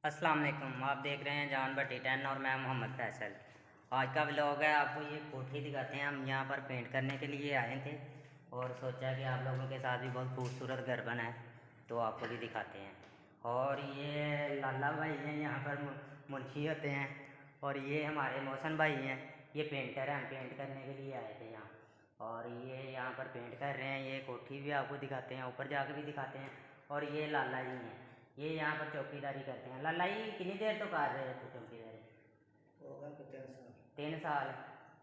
अस्सलाम वालेकुम। आप देख रहे हैं जान भट्टी 10 और मैं मोहम्मद फैसल। आज का व्लॉग है, आपको ये कोठी दिखाते हैं। हम यहाँ पर पेंट करने के लिए आए थे और सोचा कि आप लोगों के साथ भी बहुत खूबसूरत घर बना है तो आपको भी दिखाते हैं। और ये लाला भाई हैं, यहाँ पर मुंशी होते हैं। और ये हमारे मौसन भाई हैं, ये पेंटर हैं। हम पेंट करने के लिए आए थे यहाँ, और ये यहाँ पर पेंट कर रहे हैं। ये कोठी भी आपको दिखाते हैं, ऊपर जाकर भी दिखाते हैं। और ये लाला जी हैं, ये यहाँ पर चौकीदारी करते हैं। लाला जी कितनी देर तो कर रहे थे चौकीदारी? हो गए 3 साल। 3 साल।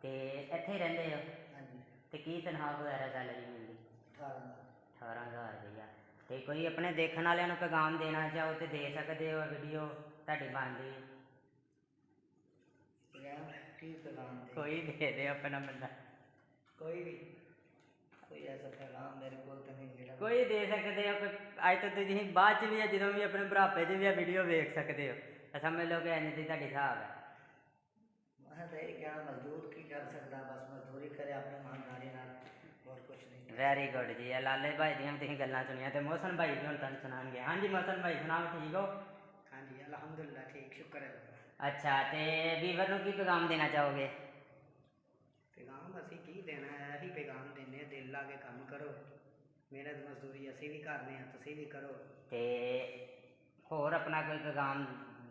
तो ਇੱਥੇ ਰਹਿੰਦੇ ਹੋ? ਹਾਂਜੀ। ਤੇ ਕੀ ਤਨਖਾਹ ਵਗੈਰਾ ਸੈਲਰੀ ਮਿਲਦੀ? 18,000 ਰੁਪਈਆ। ਤੇ ਕੋਈ ਆਪਣੇ ਦੇਖਣ ਵਾਲਿਆਂ ਨੂੰ ਪੈਗਾਮ ਦੇਣਾ ਚਾਹੋ ਤੇ ਦੇ ਸਕਦੇ ਹੋ, ਵੀਡੀਓ ਤੁਹਾਡੀ ਬਣਦੀ यार ठीक पैगाम दे। ਕੋਈ ਦੇ ਦੇ ਆਪਣਾ ਬੰਦਾ, कोई ऐसा पैगाम मेरे को तो नहीं मिला। ਕੋਈ ਦੇ ਸਕਦੇ ਹੋ। ਕੋਈ ਅੱਜ ਤੋਂ ਤੁਸੀਂ ਬਾਅਦ 'ਚ ਵੀ ਆ, ਜਦੋਂ ਵੀ ਆਪਣੇ ਬੁਢਾਪੇ 'ਚ ਵੀ ਆ ਵੀਡੀਓ ਵੇਖ ਸਕਦੇ ਹੋ। ਸਮਝ ਲਓ ਕਿ ਇੰਜ ਦੀ ਤੁਹਾਡੀ ਹਿਸਾਬ ਹੈ। मैं तो यही कहना, मजदूर की कर सकता, बस मजदूरी करे अपने ईमानदारी नाल, और कुछ नहीं। ਵੈਰੀ ਗੁੱਡ ਜੀ। ਇਹ ਲਾਲੇ ਭਾਈ ਦੀਆਂ ਤੁਸੀਂ ਗੱਲਾਂ ਸੁਣੀਆਂ ਤੇ ਮੌਸਨ ਭਾਈ ਵੀ ਹੁਣ ਤੁਹਾਨੂੰ ਸੁਣਾਉਣਗੇ। ਹਾਂਜੀ ਮੌਸਨ ਭਾਈ ਸੁਣਾਓ, ਠੀਕ ਹੋ? हाँ जी अल्हम्दुलिल्लाह ठीक, शुक्र है। ਅੱਛਾ, ਤੇ ਵੀਵਰ ਨੂੰ ਕੀ ਪੈਗਾਮ ਦੇਣਾ ਚਾਹੋਗੇ? पैगाम असी की देना है, यही पैगाम देने, दिल ला के काम करो, मेहनत मजदूरी असी भी करने हैं, तुसी भी करो। ਤੇ ਹੋਰ ਆਪਣਾ ਕੋਈ ਪੈਗਾਮ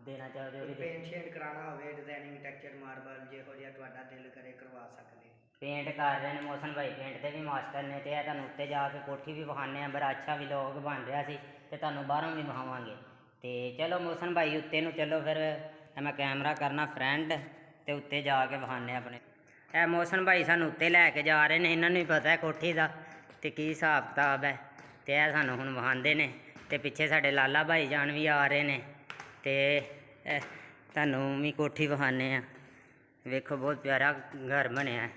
ਦੇਣਾ ਚਾਹੋਗੇ ਉਹ ਵੀ ਦੇ। पेंट शेंट कराना होवे, डिजाइनिंग टेक्सचर मार्बल ਜਿਹੋ ਜਿਹਾ ਤੁਹਾਡਾ ਦਿਲ ਕਰੇ ਕਰਵਾ ਸਕਦੇ। ਪੇਂਟ ਕਰ ਰਹੇ ਨੇ ਮੌਸਨ ਭਾਈ, ਪੇਂਟ ਦੇ ਵੀ ਮਾਸਟਰ ਨੇ। ਤੇ ਇਹ ਤੁਹਾਨੂੰ ਉੱਤੇ ਜਾ ਕੇ ਕੋਠੀ ਵੀ ਵਿਖਾਉਂਦੇ ਆ। ਬੜਾ ਅੱਛਾ ਵਲੌਗ ਬਣ ਰਿਹਾ ਸੀ ਤੇ ਤੁਹਾਨੂੰ ਬਾਹਰੋਂ ਵੀ ਵਿਖਾਵਾਂਗੇ। ਤੇ ਚਲੋ ਮੌਸਨ ਭਾਈ ਉੱਤੇ ਨੂੰ ਚਲੋ, ਫਿਰ ਮੈਂ ਕੈਮਰਾ ਕਰਨਾ ਫਰੈਂਡ ਤੇ ਉੱਤੇ ਜਾ ਕੇ ਵਿਖਾਉਂਦੇ ਆਪਣੇ। ਇਹ ਮੌਸਨ ਭਾਈ ਸਾਨੂੰ ਉੱਤੇ ਲੈ ਕੇ ਜਾ ਰਹੇ ਨੇ, ਇਹਨਾਂ ਨੂੰ ਵੀ ਪਤਾ ਹੈ ਕੋਠੀ ਦਾ ਤੇ ਕੀ ਹਿਸਾਬ ਕਿਤਾਬ ਹੈ, ਤੇ ਇਹ ਸਾਨੂੰ ਹੁਣ ਵਿਖਾਉਂਦੇ ਨੇ। ਤੇ ਪਿੱਛੇ ਸਾਡੇ ਲਾਲਾ ਭਾਈ ਜਾਨ ਵੀ ਆ ਰਹੇ ਨੇ ਤੇ ਤੁਹਾਨੂੰ ਵੀ ਕੋਠੀ ਵਿਖਾਉਂਦੇ ਆ। ਵੇਖੋ ਬਹੁਤ ਪਿਆਰਾ ਘਰ ਬਣਿਆ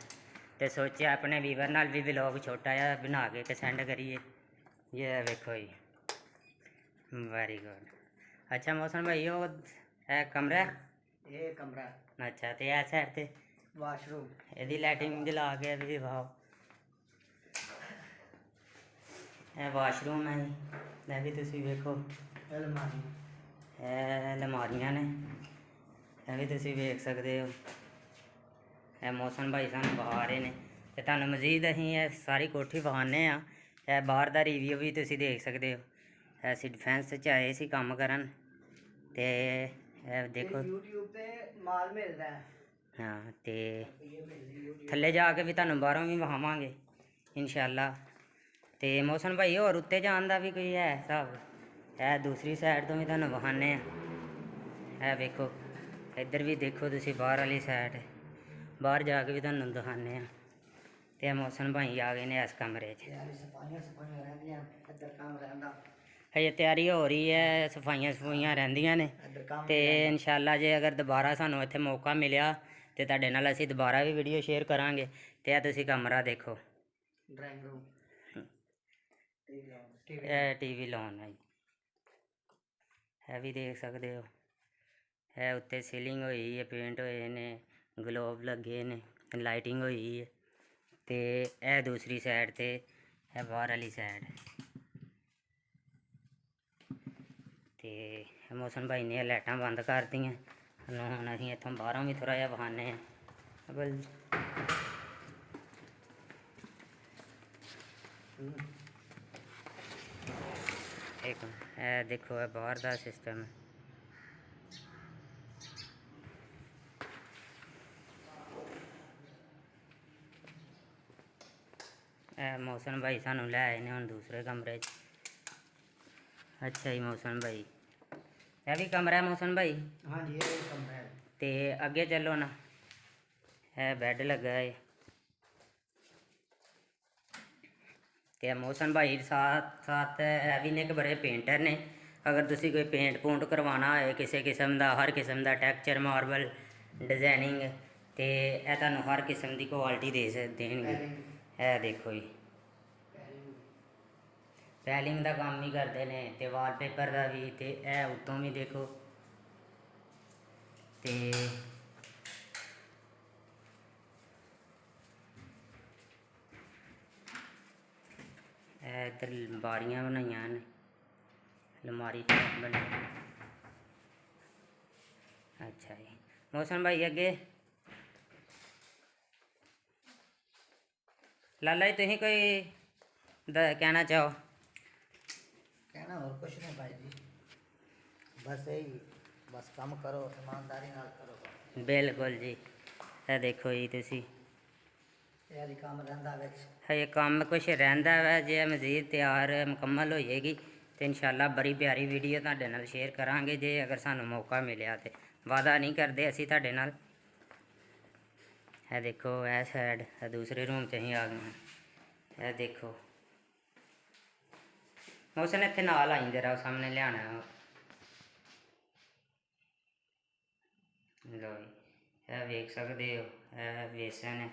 ਤੇ ਸੋਚਿਆ ਆਪਣੇ ਵੀਵਰ ਨਾਲ ਵੀ ਵਲੌਗ ਛੋਟਾ ਜਿਹਾ ਬਣਾ ਕੇ ਸੈਂਡ ਕਰੀਏ। ਇਹ ਵੇਖੋ ਜੀ, ਵੈਰੀ ਗੁੱਡ। ਅੱਛਾ ਮੌਸਮ ਭਾਈ, ਉਹ ਇਹ ਕਮਰਾ? ਇਹ ਕਮਰਾ। ਅੱਛਾ, ਤੇ ਇਹ ਸਾਈਡ ਤੇ ਵਾਸ਼ਰੂਮ। ਇਹਦੀ ਲਾਈਟਿੰਗ ਜਲਾ ਕੇ ਵੀ ਦਿਖਾਓ। ਇਹ ਵਾਸ਼ਰੂਮ ਹੈ ਜੀ, ਇਹ ਵੀ ਤੁਸੀਂ ਵੇਖੋ। ਅਲਮਾਰੀ। ਇਹ ਅਲਮਾਰੀਆਂ ਨੇ, ਇਹ ਵੀ ਤੁਸੀਂ ਵੇਖ ਸਕਦੇ ਹੋ। ਇਹ ਮੌਸਮ ਭਾਈ ਸਾਨੂੰ ਵਿਖਾ ਰਹੇ ਨੇ ਤੇ ਤੁਹਾਨੂੰ ਮਜ਼ੀਦ ਅਸੀਂ ਇਹ ਸਾਰੀ ਕੋਠੀ ਵਿਖਾਉਂਦੇ ਹਾਂ। ਇਹ ਬਾਹਰ ਦਾ ਰਿਵਿਊ ਵੀ ਤੁਸੀਂ ਦੇਖ ਸਕਦੇ ਹੋ। ਅਸੀਂ ਡਿਫੈਂਸ 'ਚ ਆਏ ਸੀ ਕੰਮ ਕਰਨ ਤੇ ਇਹ ਦੇਖੋ YouTube ਤੇ ਮਾਲ ਮਿਲਦਾ ਹੈ। ਹਾਂ, ਤੇ ਥੱਲੇ ਜਾ ਕੇ ਵੀ ਤੁਹਾਨੂੰ ਬਾਹਰੋਂ ਵੀ ਵਿਖਾਵਾਂਗੇ ਇਨਸ਼ਾਅੱਲਾ। ਤੇ ਮੌਸਮ ਭਾਈ ਹੋਰ ਉੱਤੇ ਜਾਣ ਦਾ ਵੀ ਕੋਈ ਹੈ ਹਿਸਾਬ? ਇਹ ਦੂਸਰੀ ਸਾਈਡ ਤੋਂ ਵੀ ਤੁਹਾਨੂੰ ਵਿਖਾਉਂਦੇ ਹਾਂ। ਇਹ ਵੇਖੋ, ਇੱਧਰ ਵੀ ਦੇਖੋ ਤੁਸੀਂ, ਬਾਹਰ ਵਾਲੀ ਸਾਈਡ ਬਾਹਰ ਜਾ ਕੇ ਵੀ ਤੁਹਾਨੂੰ ਦਿਖਾਉਂਦੇ ਹਾਂ। ਤੇ ਮੌਸਮ ਭਾਈ ਆ ਗਏ ਨੇ ਇਸ ਕਮਰੇ 'ਚ। ਸਫਾਈਆਂ ਰਹਿੰਦੀਆਂ, ਇੱਧਰ ਕੰਮ ਰਹਿੰਦਾ। ਹਜੇ ਤਿਆਰੀ ਹੋ ਰਹੀ ਹੈ, ਸਫਾਈਆਂ ਰਹਿੰਦੀਆਂ ਨੇ। ਤੇ ਇਨਸ਼ਾਅੱਲਾ ਜੇ ਅਗਰ ਦੁਬਾਰਾ ਸਾਨੂੰ ਇੱਥੇ ਮੌਕਾ ਮਿਲਿਆ ਤੇ ਤੁਹਾਡੇ ਨਾਲ ਅਸੀਂ ਦੁਬਾਰਾ ਵੀ ਵੀਡੀਓ ਸ਼ੇਅਰ ਕਰਾਂਗੇ। ਤੇ ਇਹ ਤੁਸੀਂ ਕਮਰਾ ਦੇਖੋ, ਡਰਾਇੰਗ ਰੂਮ। ਇਹ ਟੀਵੀ ਲਾਉਣ ਹੈ ਜੀ, ਇਹ ਵੀ ਦੇਖ ਸਕਦੇ ਹੋ। ਇਹ ਉੱਤੇ ਸੀਲਿੰਗ ਹੋਈ ਹੈ, ਪੇਂਟ ਹੋਏ ਨੇ, ਗਲੋਬ ਲੱਗੇ ਨੇ, ਲਾਈਟਿੰਗ ਹੋਈ ਹੈ। ਤੇ ਇਹ ਦੂਸਰੀ ਸਾਈਡ ਤੇ, ਇਹ ਬਾਹਰ ਵਾਲੀ ਸਾਈਡ। ਤੇ ਮੌਸਮ ਭਾਈ ਨੇ ਲਾਈਟਾਂ ਬੰਦ ਕਰਤੀਆਂ। ਹੁਣ ਅਸੀਂ ਇੱਥੋਂ ਬਾਹਰੋਂ ਵੀ ਥੋੜ੍ਹਾ ਜਿਹਾ ਵਿਖਾਉਂਦੇ ਹਾਂ। ਇੱਕ ਇਹ ਦੇਖੋ, ਇਹ ਬਾਹਰ ਦਾ ਸਿਸਟਮ ਹੈ। ਇਹ ਮੌਸਮ ਭਾਈ ਸਾਨੂੰ ਲੈ ਆਏ ਨੇ ਹੁਣ ਦੂਸਰੇ ਕਮਰੇ 'ਚ। ਅੱਛਾ ਜੀ ਮੌਸਮ ਭਾਈ, ਇਹ ਵੀ ਕਮਰਾ ਮੌਸਮ ਭਾਈ? ਹਾਂਜੀ ਇਹ ਕਮਰਾ ਹੈ। ਤੇ ਅੱਗੇ ਚੱਲੋ ਨਾ, ਇਹ ਬੈੱਡ ਲੱਗਾ ਹੈ। ਤੇ ਮੌਸਮ ਭਾਈ ਸਾਥ ਇਹ ਵੀ ਨੇ ਕਿ ਬੜੇ ਪੇਂਟਰ ਨੇ। ਅਗਰ ਤੁਸੀਂ ਕੋਈ ਪੇਂਟ ਪੂੰਟ ਕਰਵਾਉਣਾ ਹੋਏ ਕਿਸੇ ਕਿਸਮ ਦਾ, ਹਰ ਕਿਸਮ ਦਾ ਟੈਕਸਚਰ, ਮਾਰਬਲ, ਡਿਜ਼ਾਈਨਿੰਗ, ਤੇ ਇਹ ਤੁਹਾਨੂੰ ਹਰ ਕਿਸਮ ਦੀ ਕੁਆਲਿਟੀ ਦੇਣਗੇ। ਇਹ ਦੇਖੋ ਜੀ, ਪੈਲਿੰਗ ਦਾ ਕੰਮ ਵੀ ਕਰਦੇ ਨੇ ਤੇ ਵਾਲਪੇਪਰ ਦਾ ਵੀ। ਤੇ ਇਹ ਉੱਤੋਂ ਵੀ ਦੇਖੋ। ਤੇ ਇੱਧਰ ਬਾਰੀਆਂ ਬਣਾਈਆਂ ਨੇ, ਅਲਮਾਰੀ ਬਣੀ। ਅੱਛਾ ਜੀ। ਮੋਹਸਨ ਭਾਈ ਅੱਗੇ ਲਾਲਾ ਜੀ ਤੁਸੀਂ ਕੋਈ ਕਹਿਣਾ ਚਾਹੋ? ਕਹਿਣਾ ਹੋਰ ਕੁਛ ਨਹੀਂ ਭਾਈ ਜੀ, ਬਸ ਇਹੀ, ਬਸ ਕੰਮ ਕਰੋ, ਇਮਾਨਦਾਰੀ ਨਾਲ ਕਰੋ। ਬਿਲਕੁਲ ਜੀ। ਇਹ ਦੇਖੋ ਜੀ ਤੁਸੀਂ, ਇਹ ਕੰਮ ਰਹਿੰਦਾ ਵਿੱਚ। ਹਜੇ ਕੰਮ ਕੁਛ ਰਹਿੰਦਾ ਵਾ, ਜੇ ਮਜ਼ੀਦ ਤਿਆਰ ਮੁਕੰਮਲ ਹੋ ਜਾਏਗੀ ਤੇ ਇਨਸ਼ਾਅੱਲਾ ਬੜੀ ਪਿਆਰੀ ਵੀਡੀਓ ਤੁਹਾਡੇ ਨਾਲ ਸ਼ੇਅਰ ਕਰਾਂਗੇ, ਜੇ ਅਗਰ ਸਾਨੂੰ ਮੌਕਾ ਮਿਲਿਆ ਤੇ। ਵਾਅਦਾ ਨਹੀਂ ਕਰਦੇ ਅਸੀਂ ਤੁਹਾਡੇ ਨਾਲ। ਇਹ ਦੇਖੋ ਇਹ ਸਾਈਡ, ਇਹ ਦੂਸਰੇ ਰੂਮ 'ਚ ਅਸੀਂ ਆ ਗਏ ਹਾਂ। ਇਹ ਦੇਖੋ ਮੋਹਸਨ ਇੱਥੇ ਨਾਲ ਆਈ ਜਰਾ, ਉਹ ਸਾਹਮਣੇ ਲਿਆਉਣਾ। ਲਓ ਜੀ, ਇਹ ਵੇਖ ਸਕਦੇ ਹੋ, ਇਹ ਵੇਸਣ ਹੈ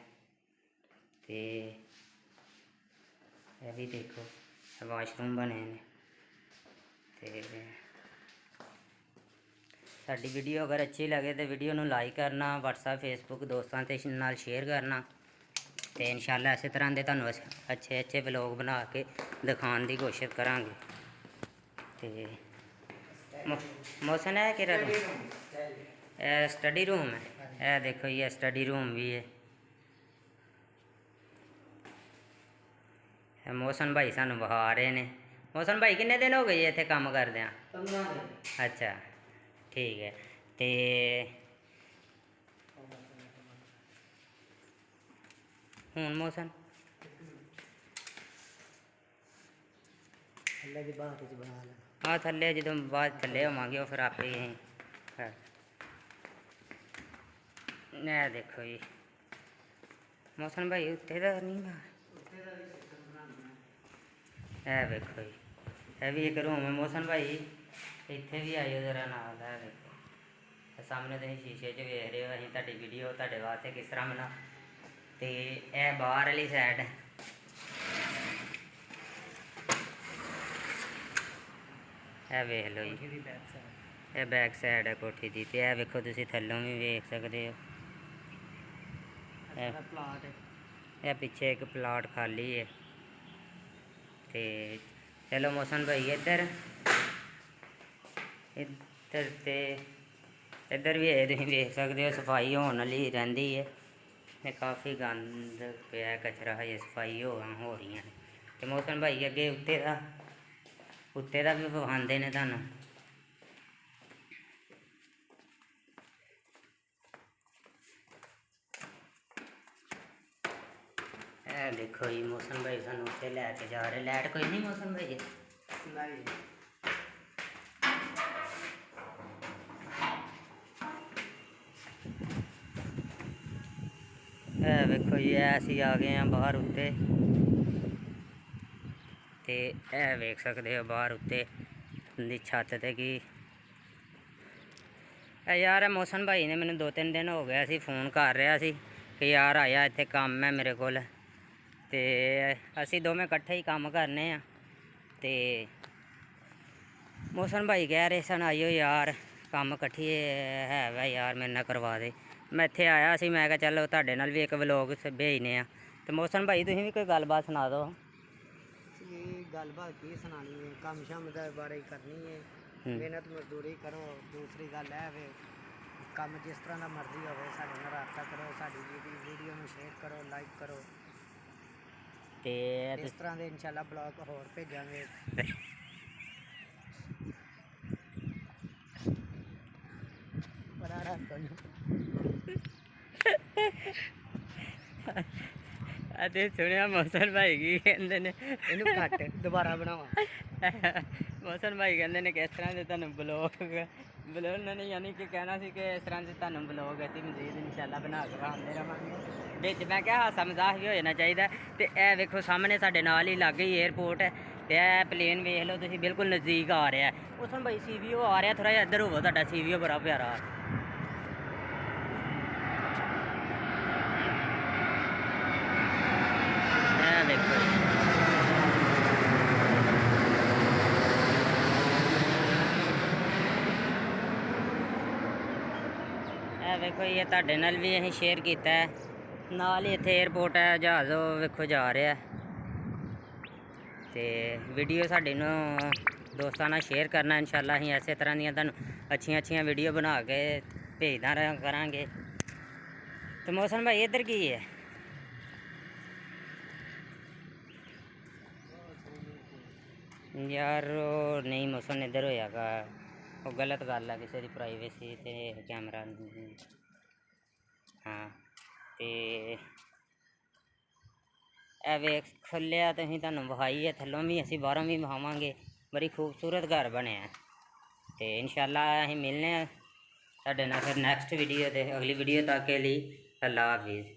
ਤੇ ਇਹ ਵੀ ਦੇਖੋ ਵਾਸ਼ਰੂਮ ਬਣੇ ਨੇ। ਤੇ ਸਾਡੀ ਵੀਡੀਓ ਅਗਰ ਅੱਛੀ ਲੱਗੇ ਤਾਂ ਵੀਡੀਓ ਨੂੰ ਲਾਈਕ ਕਰਨਾ, WhatsApp Facebook ਦੋਸਤਾਂ ਤੇ ਨਾਲ ਸ਼ੇਅਰ ਕਰਨਾ। ਤੇ ਇਨਸ਼ਾਅੱਲਾ ਇਸੇ ਤਰ੍ਹਾਂ ਦੇ ਤੁਹਾਨੂੰ ਅੱਛੇ ਵਲੋਗ ਬਣਾ ਕੇ ਦਿਖਾਉਣ ਦੀ ਕੋਸ਼ਿਸ਼ ਕਰਾਂਗੇ। ਤੇ ਮੋਹਸਨ ਹੈ ਕਿਹੜਾ ਰੂਮ? ਇਹ ਸਟੱਡੀ ਰੂਮ ਹੈ। ਇਹ ਦੇਖੋ ਜੀ, ਇਹ ਸਟੱਡੀ ਰੂਮ ਵੀ ਹੈ। ਇਹ ਮੋਹਸਨ ਭਾਈ ਸਾਨੂੰ ਵਿਖਾ ਰਹੇ ਨੇ। ਮੋਹਸਨ ਭਾਈ ਕਿੰਨੇ ਦਿਨ ਹੋ ਗਏ ਇੱਥੇ ਕੰਮ ਕਰਦਿਆਂ? 15 ਦਿਨ। ਅੱਛਾ ਠੀਕ ਹੈ। ਤੇ ਹੁਣ ਮੋਹਸਨ ਥੱਲੇ ਦੀ ਬਾਤ ਵਿੱਚ ਬਣਾ ਲੈਣਾ। ਹਾਂ, ਥੱਲੇ ਜਦੋਂ ਬਾਅਦ ਥੱਲੇ ਹੋਵਾਂਗੇ ਉਹ ਫਿਰ ਆਪੇ ਹੀ ਇਹ ਦੇਖੋ ਜੀ ਮੋਹਸਨ ਭਾਈ ਉੱਤੇ ਦਾ ਨਹੀਂ ਬਣਾ। ਇਹ ਵੇਖੋ ਜੀ, ਇਹ ਵੀ ਇੱਕ ਰੂਮ ਹੈ। ਮੋਹਸਨ ਭਾਈ ਇੱਥੇ ਵੀ ਆਇਓ ਜ਼ਰਾ ਨਾਲ। ਇਹ ਦੇਖੋ, ਇਹ ਸਾਹਮਣੇ ਤੁਸੀਂ ਸ਼ੀਸ਼ੇ 'ਚ ਵੇਖ ਰਹੇ ਹੋ, ਅਸੀਂ ਤੁਹਾਡੀ ਵੀਡੀਓ ਤੁਹਾਡੇ ਵਾਸਤੇ ਕਿਸ ਤਰ੍ਹਾਂ ਬਣਾ। ਤੇ ਇਹ ਬਾਹਰ ਵਾਲੀ ਸਾਈਡ ਹੈ। ਇਹ ਵੇਖ ਲਓ ਜੀ, ਇਹ ਬੈਕ ਸਾਈਡ ਹੈ ਕੋਠੀ ਦੀ। ਤੇ ਇਹ ਵੇਖੋ ਤੁਸੀਂ ਥੱਲੋਂ ਵੀ ਵੇਖ ਸਕਦੇ ਹੋ। ਪਲਾਟ ਹੈ। ਇਹ ਪਿੱਛੇ ਇੱਕ ਪਲਾਟ ਖਾਲੀ ਹੈ। ਤੇ ਚਲੋ ਮੋਹਸਨ ਭਾਈ ਇੱਧਰ ਤੇ ਇੱਧਰ ਵੀ ਇਹ ਤੁਸੀਂ ਵੇਖ ਸਕਦੇ ਹੋ, ਸਫਾਈ ਹੋਣ ਵਾਲੀ ਰਹਿੰਦੀ ਹੈ। ਇਹ ਕਾਫੀ ਗੰਦ ਪਿਆ, ਕਚਰਾ ਹਜੇ ਸਫਾਈ ਹੋ ਰਹੀਆਂ ਨੇ। ਤੇ ਮੋਹਸਨ ਭਾਈ ਅੱਗੇ ਉੱਤੇ ਦਾ ਵੀ ਵਿਖਾਉਂਦੇ ਨੇ ਤੁਹਾਨੂੰ। ਇਹ ਦੇਖੋ ਜੀ, ਮੋਹਸਨ ਭਾਈ ਸਾਨੂੰ ਉੱਤੇ ਲੈ ਕੇ ਜਾ ਰਹੇ। ਲਾਈਟ ਕੋਈ ਨਹੀਂ ਮੋਹਸਨ ਭਾਈ? ਨਹੀਂ। ਇਹ ਵੇਖੋ ਜੀ, ਇਹ ਅਸੀਂ ਆ ਗਏ ਹਾਂ ਬਾਹਰ ਉੱਤੇ। ਤੇ ਇਹ ਵੇਖ ਸਕਦੇ ਹੋ ਬਾਹਰ ਉੱਤੇ ਦੀ ਛੱਤ ਤੇ ਕੀ ਇਹ ਯਾਰ ਮੋਹਸਨ ਭਾਈ ਨੇ ਮੈਨੂੰ 2-3 ਦਿਨ ਹੋ ਗਏ ਸੀ ਫ਼ੋਨ ਕਰ ਰਿਹਾ ਸੀ ਕਿ ਯਾਰ ਆਇਆ ਇੱਥੇ ਕੰਮ ਹੈ ਮੇਰੇ ਕੋਲ। ਤੇ ਅਸੀਂ ਦੋਵੇਂ ਇਕੱਠੇ ਹੀ ਕੰਮ ਕਰਨੇ ਆ। ਤੇ ਮੋਹਸਨ ਭਾਈ ਕਹਿ ਰਹੇ ਸਨ ਆਇਓ ਯਾਰ ਕੰਮ ਇਕੱਠੇ ਹੈ ਵਾ ਯਾਰ, ਮੇਰੇ ਨਾਲ ਕਰਵਾ ਦੇ। ਮੈਂ ਇੱਥੇ ਆਇਆ ਸੀ, ਮੈਂ ਕਿਹਾ ਚਲੋ ਤੁਹਾਡੇ ਨਾਲ ਵੀ ਇੱਕ ਵਲੋਗ ਭੇਜਨੇ ਆ। ਤੇ ਮੋਹਸਨ ਭਾਈ ਤੁਸੀਂ ਵੀ ਕੋਈ ਗੱਲਬਾਤ ਸੁਣਾ ਦਿਓ। ਗੱਲਬਾਤ ਕੀ ਸੁਣਾਣੀ ਹੈ, ਕੰਮ ਸ਼ਮ ਦੇ ਬਾਰੇ ਕਰਨੀ ਹੈ। ਮਿਹਨਤ ਮਜ਼ਦੂਰੀ ਕਰੋ। ਦੂਸਰੀ ਗੱਲ ਹੈ ਵੇ, ਕੰਮ ਜਿਸ ਤਰ੍ਹਾਂ ਦਾ ਮਰਜ਼ੀ ਹੋਵੇ ਸਾਡੇ ਨਾਲ ਰਾਬਤਾ ਕਰੋ, ਸਾਡੀ ਵੀਡੀਓ ਨੂੰ ਸ਼ੇਅਰ ਕਰੋ, ਲਾਈਕ ਕਰੋ। ਤੇ ਇਸ ਤਰ੍ਹਾਂ ਦੇ ਇਨਸ਼ਾਅੱਲਾ ਬਲੌਗ ਹੋਰ ਭੇਜਾਂਗੇ। ਅਤੇ ਸੁਣਿਆ ਮੋਹਸਨ ਭਾਈ ਕੀ ਕਹਿੰਦੇ ਨੇ, ਇਹਨੂੰ ਘੱਟ ਦੁਬਾਰਾ ਬਣਾਵਾਂ। ਮੋਹਸਨ ਭਾਈ ਕਹਿੰਦੇ ਨੇ ਕਿਸ ਤਰ੍ਹਾਂ ਦੇ ਤੁਹਾਨੂੰ ਬਲੌਗ ਉਹਨਾਂ ਨੇ ਯਾਨੀ ਕਿ ਕਹਿਣਾ ਸੀ ਕਿ ਇਸ ਤਰ੍ਹਾਂ ਦੇ ਤੁਹਾਨੂੰ ਬਲੌਗ ਅਸੀਂ ਮਜ਼ੀਦ ਇਨਸ਼ਾਅੱਲਾ ਬਣਾ ਕੇ ਆਉਂਦੇ ਰਹਾਂਗੇ। ਵਿੱਚ ਮੈਂ ਕਿਹਾ ਹਾਸਾ ਮਜ਼ਾਕ ਵੀ ਹੋ ਜਾਣਾ ਚਾਹੀਦਾ। ਤੇ ਇਹ ਵੇਖੋ ਸਾਹਮਣੇ ਸਾਡੇ ਨਾਲ ਹੀ ਲਾਗੇ ਹੀ ਏਅਰਪੋਰਟ ਹੈ। ਤੇ ਇਹ ਪਲੇਨ ਵੇਖ ਲਓ ਤੁਸੀਂ, ਬਿਲਕੁਲ ਨਜ਼ਦੀਕ ਆ ਰਿਹਾ। ਮੋਹਸਨ ਭਾਈ CVO ਆ ਰਿਹਾ, ਥੋੜ੍ਹਾ ਜਿਹਾ ਇੱਧਰ ਹੋਵੋ, ਤੁਹਾਡਾ CVO ਬੜਾ ਪਿਆਰਾ। ਇਹ ਦੇਖੋ ਇਹ ਵੇਖੋ ਇਹ ਤੁਹਾਡੇ ਨਾਲ ਵੀ ਅਸੀਂ ਸ਼ੇਅਰ ਕੀਤਾ ਹੈ। ਨਾਲ ਹੀ ਇੱਥੇ ਏਅਰਪੋਰਟ ਹੈ, ਜਹਾਜ਼ ਉਹ ਵੇਖੋ ਜਾ ਰਿਹਾ। ਤੇ ਵੀਡੀਓ ਸਾਡੇ ਨੂੰ ਦੋਸਤਾਂ ਨਾਲ ਸ਼ੇਅਰ ਕਰਨਾ। ਇਨਸ਼ਾਅੱਲਾ ਅਸੀਂ ਇਸੇ ਤਰ੍ਹਾਂ ਦੀਆਂ ਤੁਹਾਨੂੰ ਅੱਛੀਆਂ ਵੀਡੀਓ ਬਣਾ ਕੇ ਭੇਜਦਾ ਰਹਾਂ ਕਰਾਂਗੇ। ਤੇ ਮੋਹਸਨ ਭਾਈ ਇੱਧਰ ਕੀ ਹੈ? ਯਾਰ ਉਹ ਨਹੀਂ ਮੋਹਸਨ ਇੱਧਰ ਹੋਇਆਗਾ, ਉਹ ਗਲਤ ਗੱਲ ਆ, ਕਿਸੇ ਦੀ ਪ੍ਰਾਈਵੇਸੀ ਤੇ ਕੈਮਰਾ। ਹਾਂ ਤੇ ਇਹ ਵੇਖ ਖੁੱਲਿਆ ਤੇ ਅਸੀਂ ਤੁਹਾਨੂੰ ਵਿਖਾਈ ਹੈ, ਥੱਲੋਂ ਵੀ ਅਸੀਂ ਬਾਹਰੋਂ ਵੀ ਵਿਖਾਵਾਂਗੇ। ਬੜੀ ਖੂਬਸੂਰਤ ਘਰ ਬਣਿਆ ਤੇ ਇਨਸ਼ਾਅੱਲਾ ਅਸੀਂ ਮਿਲਨੇ ਆ ਤੁਹਾਡੇ ਨਾਲ ਫਿਰ ਨੈਕਸਟ ਵੀਡੀਓ ਤੇ। ਅਗਲੀ ਵੀਡੀਓ ਤੱਕ ਕੇ ਲਈ ਅੱਲਾ ਹਾਫਿਜ਼।